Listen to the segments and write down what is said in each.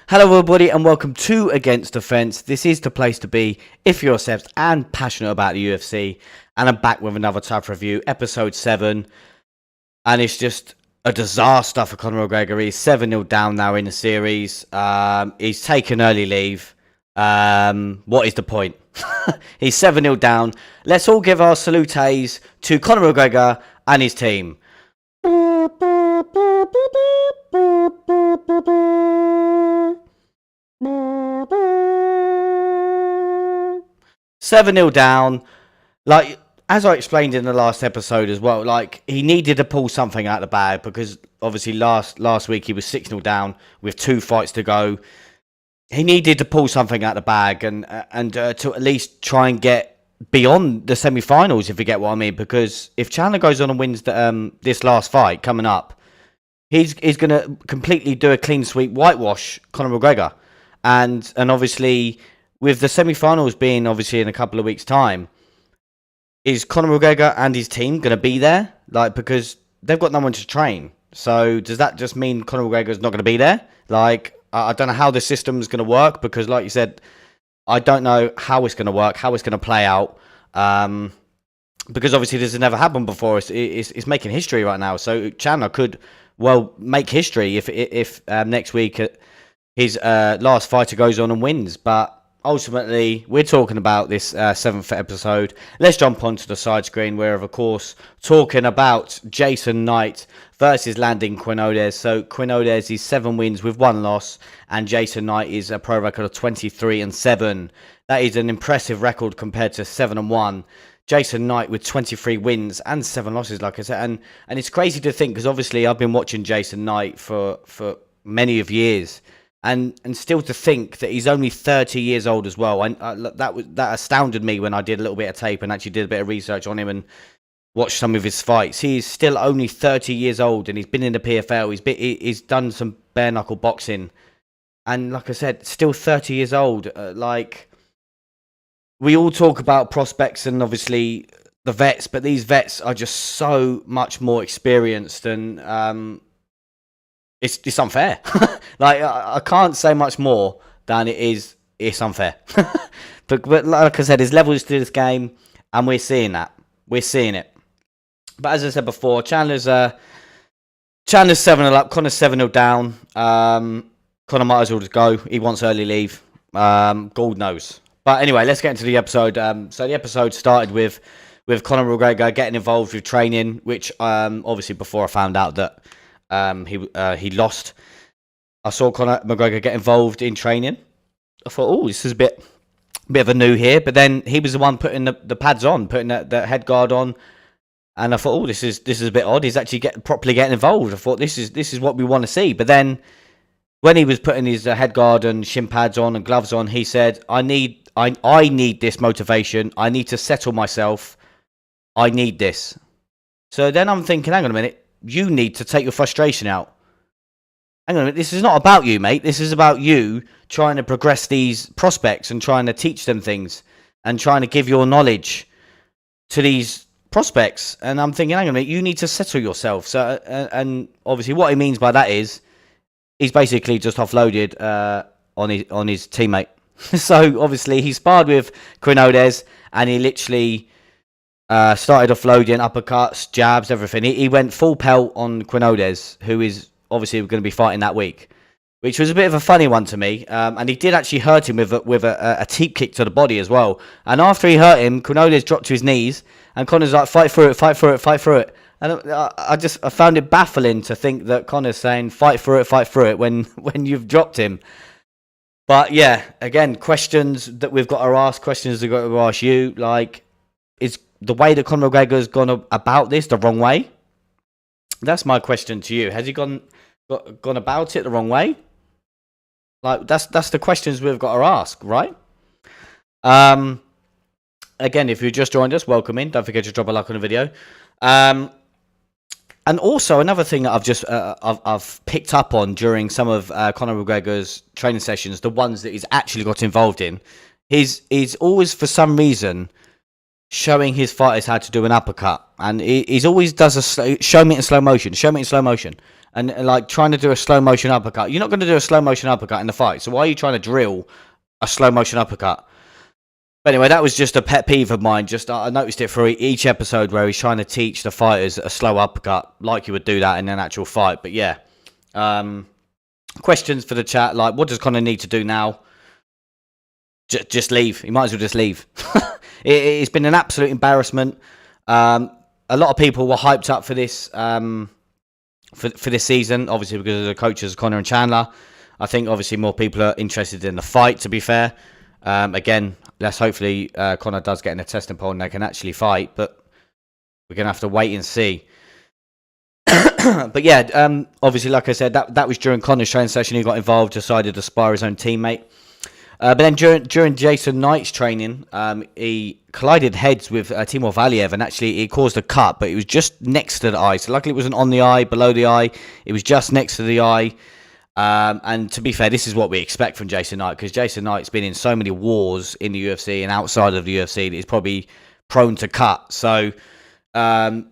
Hello everybody and welcome to Against the Fence. This is the place to be if you're obsessed and passionate about the UFC. And I'm back with another TUF review, episode 7. And it's just a disaster for Conor McGregor. He's 7-0 down now in the series. He's taken early leave. What is the point? He's 7-0 down. Let's all give our salutes to Conor McGregor and his team. 7-0 down. Like, as I explained in the last episode as well, like, he needed to pull something out of the bag because obviously last week he was 6-0 down with 2 fights to go. He needed to pull something out of the bag and to at least try and get beyond the semi-finals, if you get what I mean. Because if Chandler goes on and wins this last fight coming up, he's going to completely do a clean sweep, whitewash Conor McGregor. And obviously, with the semi-finals being obviously in a couple of weeks' time, is Conor McGregor and his team going to be there? Like, because they've got no one to train. So does that just mean Conor McGregor's not going to be there? Like, I don't know how the system's going to work because, like you said, I don't know how it's going to work, how it's going to play out. Because obviously this has never happened before. It's making history right now. So Chandler could, well, make history if next week his last fighter goes on and wins. But ultimately, we're talking about this 7th episode. Let's jump onto the side screen. We're, of course, talking about Jason Knight versus Landon Quinones. So Quinones is 7 wins with 1 loss, and Jason Knight is a pro record of 23-7. That is an impressive record compared to 7-1. Jason Knight with 23 wins and 7 losses, like I said. And it's crazy to think, because obviously I've been watching Jason Knight for many of years. And still to think that he's only 30 years old as well. That astounded me when I did a little bit of tape and actually did a bit of research on him and watched some of his fights. He's still only 30 years old and he's been in the PFL. He's done some bare knuckle boxing. And like I said, still 30 years old. Like, we all talk about prospects and obviously the vets, but these vets are just so much more experienced and it's unfair. Like, I can't say much more than it's unfair. but like I said, there's levels to this game, and we're seeing that. We're seeing it. But as I said before, Chandler's 7-0 up, Conor's 7-0 down. Conor might as well just go. He wants early leave. God knows. But anyway, let's get into the episode. So the episode started with Conor McGregor getting involved with training, which obviously before I found out that he lost, I saw Conor McGregor get involved in training. I thought, oh, this is a bit of a new here. But then he was the one putting the pads on, putting the head guard on, and I thought, oh, this is a bit odd. He's actually properly getting involved. I thought this is what we want to see. But then when he was putting his head guard and shin pads on and gloves on, he said, I need this motivation. I need to settle myself. I need this. So then I'm thinking, hang on a minute. You need to take your frustration out. Hang on a minute, this is not about you, mate. This is about you trying to progress these prospects and trying to teach them things and trying to give your knowledge to these prospects. And I'm thinking, hang on a minute, you need to settle yourself. So, and obviously what he means by that is he's basically just offloaded on his teammate. So obviously he sparred with Quinones and he literally started offloading uppercuts, jabs, everything. He went full pelt on Quinones, who is obviously going to be fighting that week, which was a bit of a funny one to me. And he did actually hurt him with a teep kick to the body as well. And after he hurt him, Quinones dropped to his knees, and Conor's like, fight through it, fight through it, fight through it. And I found it baffling to think that Conor's saying fight through it when you've dropped him. But yeah, again, questions that we've got to ask, questions we've got to ask you, like, is the way that Conor McGregor's gone about this the wrong way? That's my question to you. Has he gone about it the wrong way? Like, that's the questions we've got to ask, right? Again, if you just joined us, welcome in. Don't forget to drop a like on the video. And also another thing that I've just I've picked up on during some of Conor McGregor's training sessions, the ones that he's actually got involved in, he's always, for some reason, showing his fighters how to do an uppercut, and he's always does show me in slow motion, and like trying to do a slow motion uppercut. You're not going to do a slow motion uppercut in the fight. So why are you trying to drill a slow motion uppercut? But anyway, that was just a pet peeve of mine. Just I noticed it for each episode where he's trying to teach the fighters a slow uppercut, like you would do that in an actual fight. But yeah, questions for the chat, like what does Conor need to do now? Just leave. He might as well just leave. It's been an absolute embarrassment. A lot of people were hyped up for this for this season, obviously because of the coaches Conor and Chandler. I think obviously more people are interested in the fight, to be fair. Again, let's hopefully Conor does get in a testing poll and they can actually fight, but we're going to have to wait and see. But yeah, obviously, like I said, that was during Conor's training session. He got involved, decided to spar his own teammate. But then during Jason Knight's training, he collided heads with Timur Valiev, and actually it caused a cut, but it was just next to the eye. So luckily it wasn't on the eye, below the eye. It was just next to the eye. And to be fair, this is what we expect from Jason Knight, because Jason Knight's been in so many wars in the UFC and outside of the UFC that he's probably prone to cut. So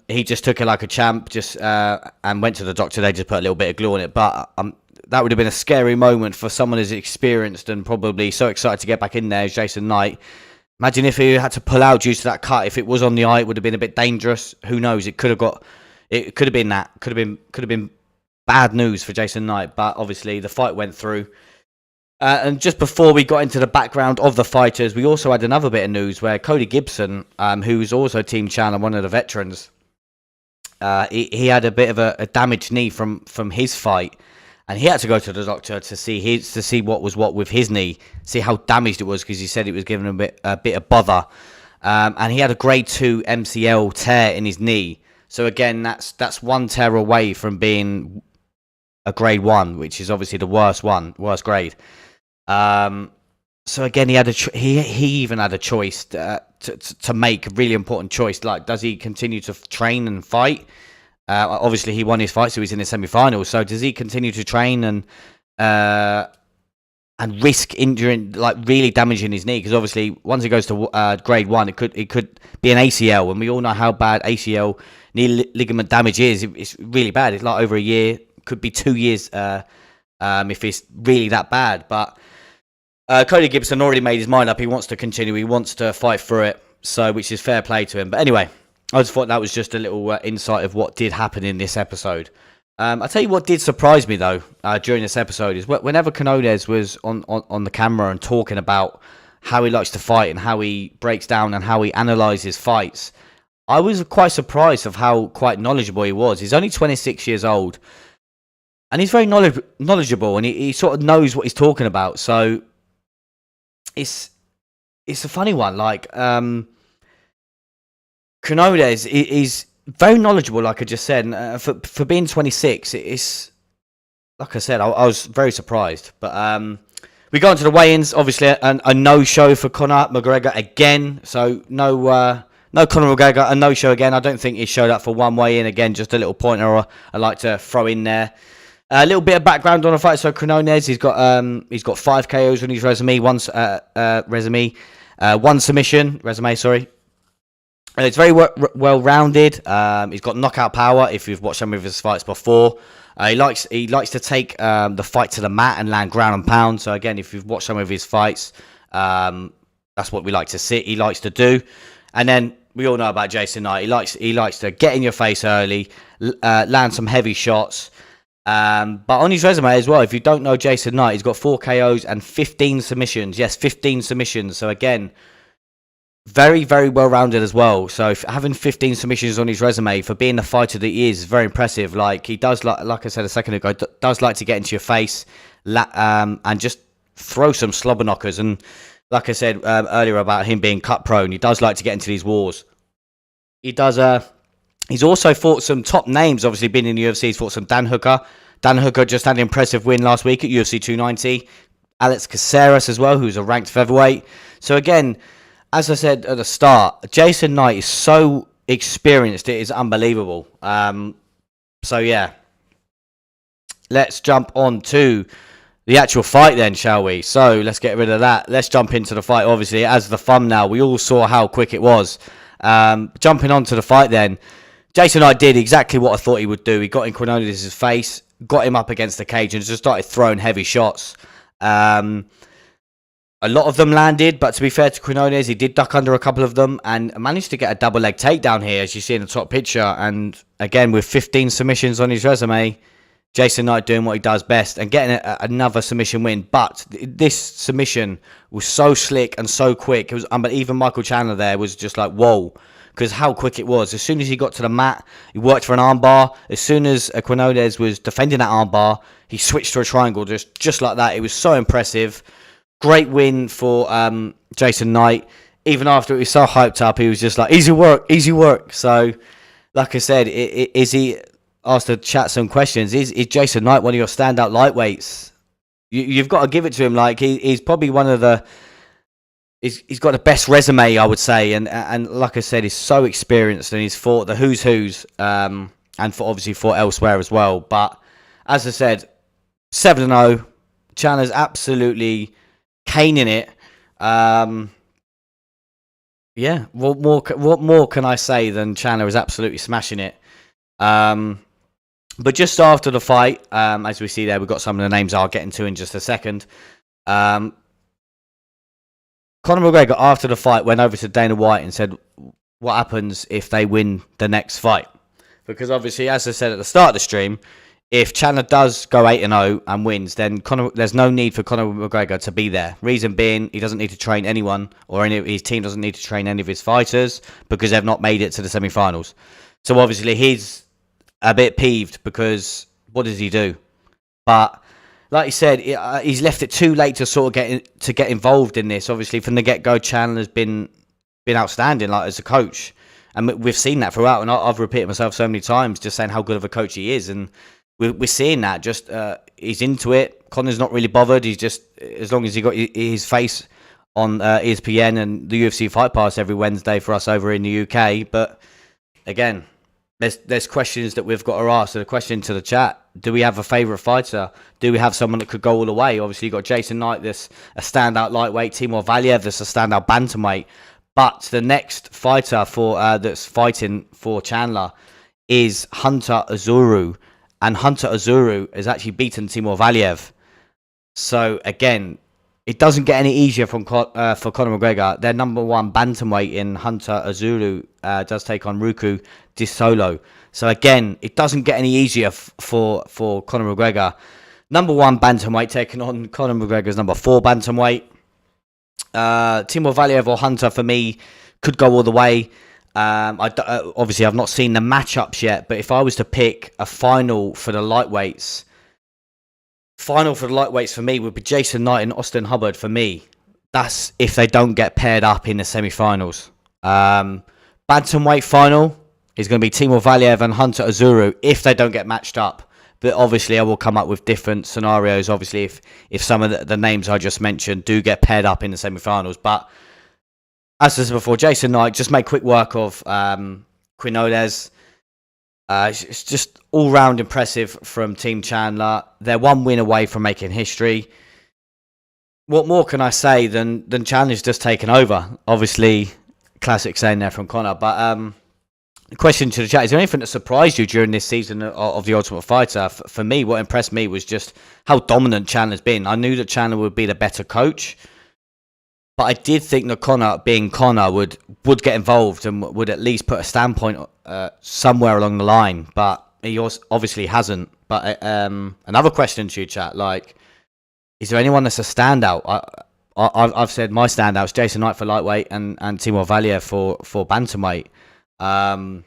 he just took it like a champ, and went to the doctor. They just put a little bit of glue on it, but that would have been a scary moment for someone as experienced and probably so excited to get back in there as Jason Knight. Imagine if he had to pull out due to that cut. If it was on the eye, it would have been a bit dangerous. Who knows? It could have been that. Could have been bad news for Jason Knight. But obviously the fight went through. And just before we got into the background of the fighters, we also had another bit of news where Cody Gibson, who's also Team Chandler, one of the veterans, he had a bit of a damaged knee from his fight. And he had to go to the doctor to see what was what with his knee, see how damaged it was, because he said it was giving him a bit of bother. And he had a grade 2 MCL tear in his knee. So again, that's one tear away from being a grade 1, which is obviously the worst grade. So again, he even had a choice to make, a really important choice. Like, does he continue to train and fight? Obviously, he won his fight, so he's in the semi-finals. So does he continue to train and risk injuring, like really damaging his knee? Because obviously, once he goes to grade 1, it could be an ACL, and we all know how bad ACL knee ligament damage is. It's really bad. It's like over a year, could be 2 years if it's really that bad. But Cody Gibson already made his mind up. He wants to continue. He wants to fight through it. So, which is fair play to him. But anyway, I just thought that was just a little insight of what did happen in this episode. I'll tell you what did surprise me, though, during this episode is whenever Quinones was on the camera and talking about how he likes to fight and how he breaks down and how he analyses fights, I was quite surprised of how quite knowledgeable he was. He's only 26 years old, and he's very knowledgeable, and he sort of knows what he's talking about. So it's a funny one. Like, Quinones is very knowledgeable, like I just said. And, for being 26, it's like I said, I was very surprised. But we got into the weigh-ins. Obviously, a no-show for Conor McGregor again. So no Conor McGregor, a no-show again. I don't think he showed up for one weigh-in again. Just a little pointer I like to throw in there. A little bit of background on the fight. So Quinones, he's got 5 KOs on his resume. One submission. Sorry. It's very well-rounded. He's got knockout power. If you've watched some of his fights before, he likes to take the fight to the mat and land ground and pound. So again, if you've watched some of his fights, that's what we like to see. He likes to do. And then we all know about Jason Knight. He likes to get in your face early, land some heavy shots. But on his resume as well, if you don't know Jason Knight, he's got 4 KOs and 15 submissions. Yes, 15 submissions. So again, very, very well-rounded as well. So having 15 submissions on his resume for being the fighter that he is very impressive. Like, he does, like I said a second ago, does like to get into your face and just throw some slobber knockers. And like I said earlier about him being cut prone, he does like to get into these wars. He does. He's also fought some top names. Obviously, been in the UFC. He's fought some Dan Hooker. Dan Hooker just had an impressive win last week at UFC 290. Alex Caceres as well, who's a ranked featherweight. So again, as I said at the start, Jason Knight is so experienced, it is unbelievable. So yeah, let's jump on to the actual fight then, shall we? So let's get rid of that. Let's jump into the fight. Obviously, as the thumbnail, we all saw how quick it was. Jumping on to the fight then, Jason Knight did exactly what I thought he would do. He got in Quinones' face. got him up against the cage and just started throwing heavy shots. A lot of them landed, but to be fair to Quinones, he did duck under a couple of them and managed to get a double leg takedown here, as you see in the top picture. And again, with 15 submissions on his resume, Jason Knight doing what he does best and getting another submission win. But this submission was so slick and so quick. It was, even Michael Chandler there was just like, whoa, because how quick it was. As soon as he got to the mat, he worked for an armbar. As soon as Quinones was defending that armbar, he switched to a triangle just like that. It was so impressive. Great win for Jason Knight. Even after it was so hyped up, he was just like, easy work, easy work. So, like I said, is he... asked the chat some questions. Is Jason Knight one of your standout lightweights? You've got to give it to him. Like he's probably one of the. He's got the best resume, I would say, and like I said, he's so experienced and he's fought the who's, and obviously fought elsewhere as well. But as I said, 7-0. Chandler's absolutely caning it. Yeah. What more can I say than Chandler is absolutely smashing it? But just after the fight, as we see there, we've got some of the names I'll get into in just a second. Conor McGregor, after the fight, went over to Dana White and said, what happens if they win the next fight? Because obviously, as I said at the start of the stream, if Chandler does go 8-0 and wins, then there's no need for Conor McGregor to be there. Reason being, he doesn't need to train anyone, or his team doesn't need to train any of his fighters because they've not made it to the semi-finals. So obviously, he's a bit peeved because what does he do? But like you said, he's left it too late to sort of get involved in this. Obviously, from the get-go, Chandler's been outstanding, like as a coach, and we've seen that throughout. And I've repeated myself so many times, just saying how good of a coach he is, and we're seeing that. Just he's into it. Conor's not really bothered. He's just, as long as he got his face on ESPN and the UFC Fight Pass every Wednesday for us over in the UK. But again, there's questions that we've got to ask. So the question to the chat: do we have a favourite fighter? Do we have someone that could go all the way? Obviously, you've got Jason Knight, that's a standout lightweight. Timur Valiev, that's a standout bantamweight. But the next fighter for that's fighting for Chandler is Hunter Azuru, and Hunter Azuru has actually beaten Timur Valiev. So again, it doesn't get any easier for Conor McGregor. Their number one bantamweight in Hunter Azuru does take on Ruku Disolo. So again, it doesn't get any easier for Conor McGregor. Number one bantamweight taking on Conor McGregor's number 4 bantamweight. Timur Valiev or Hunter, for me, could go all the way. Obviously, I've not seen the matchups yet, but if I was to pick a final for the lightweights, for me would be Jason Knight and Austin Hubbard for me. That's if they don't get paired up in the semi-finals. Bantamweight final is going to be Timur Valiev and Hunter Azuru if they don't get matched up. But obviously, I will come up with different scenarios, obviously, if some of the names I just mentioned do get paired up in the semi-finals. But as I said before, Jason Knight just made quick work of Quinones. It's just all-round impressive from Team Chandler. They're one win away from making history. What more can I say than Chandler's just taken over? Obviously, classic saying there from Conor. But the question to the chat, is there anything that surprised you during this season of The Ultimate Fighter? For me, what impressed me was just how dominant Chandler's been. I knew that Chandler would be the better coach, but I did think that Conor, being Conor, would get involved and would at least put a standpoint somewhere along the line. But he obviously hasn't. But another question to you, chat, like, is there anyone that's a standout? I've said my standouts: Jason Knight for lightweight and Timur Valiev for bantamweight. And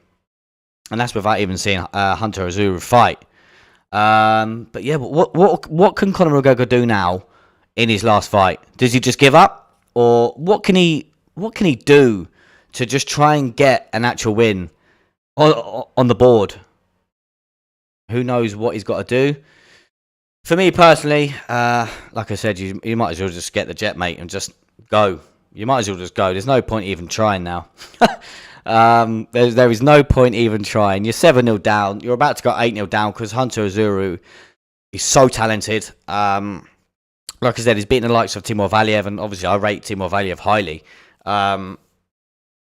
that's without even seeing Hunter Azuru fight. But yeah, what can Conor McGregor do now in his last fight? Does he just give up, or what can he do to just try and get an actual win on the board? Who knows what he's got to do? For me personally, like I said, you might as well just get the jet, mate, and just go. You might as well just go. There's no point even trying now. There is no point even trying. You're 7-0 down. You're about to go 8-0 down because Hunter Azuru is so talented. Like I said, he's beaten the likes of Timur Valiev, and obviously I rate Timur Valiev highly.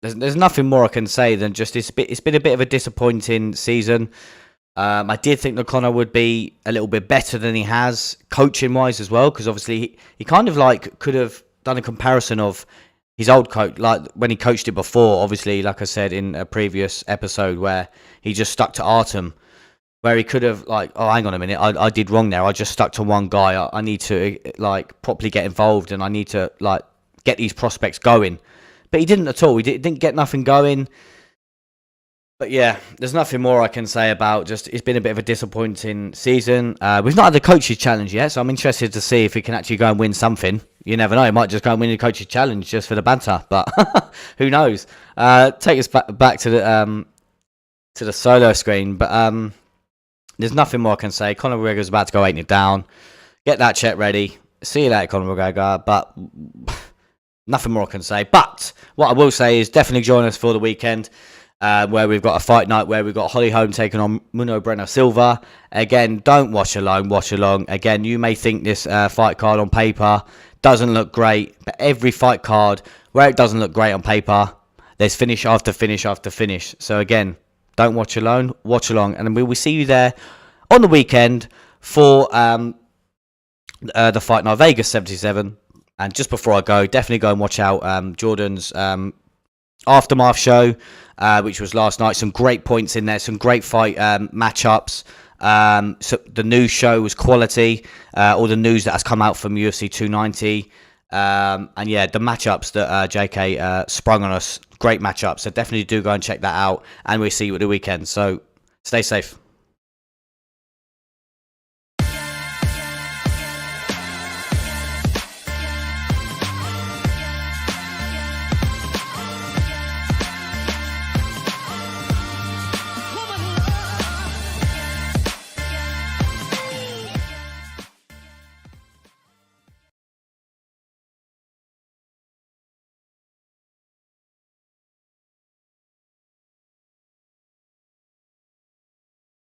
There's nothing more I can say than just it's been a bit of a disappointing season. I did think that Conor would be a little bit better than he has, coaching wise as well, because obviously he kind of like could have done a comparison of his old coach, like when he coached it before. Obviously, like I said in a previous episode, where he just stuck to Artem, where he could have like, oh, hang on a minute, I did wrong there. I just stuck to one guy. I need to like properly get involved, and I need to like get these prospects going. But he didn't at all. He didn't get nothing going. But yeah, there's nothing more I can say about. Just it's been a bit of a disappointing season. We've not had the coaches challenge yet, so I'm interested to see if he can actually go and win something. You never know; he might just go and win the coaches challenge just for the banter. But who knows? Take us back to the solo screen. But there's nothing more I can say. Conor McGregor's about to go 8-0 down. Get that check ready. See you later, Conor McGregor. But nothing more I can say. But what I will say is definitely join us for the weekend. Where we've got a fight night where we've got Holly Holm taking on Muno Brenner Silva. Again, don't watch alone, watch along. Again, you may think this fight card on paper doesn't look great, but every fight card where it doesn't look great on paper, there's finish after finish after finish. So again, don't watch alone, watch along. And we will see you there on the weekend for the fight night, Vegas 77. And just before I go, definitely go and watch out Jordan's Aftermath show, which was last night. Some great points in there, some great fight matchups. So the news show was quality. All the news that has come out from UFC 290, and yeah, the matchups that JK sprung on us, great matchups. So definitely do go and check that out, and we'll see you at the weekend. So stay safe.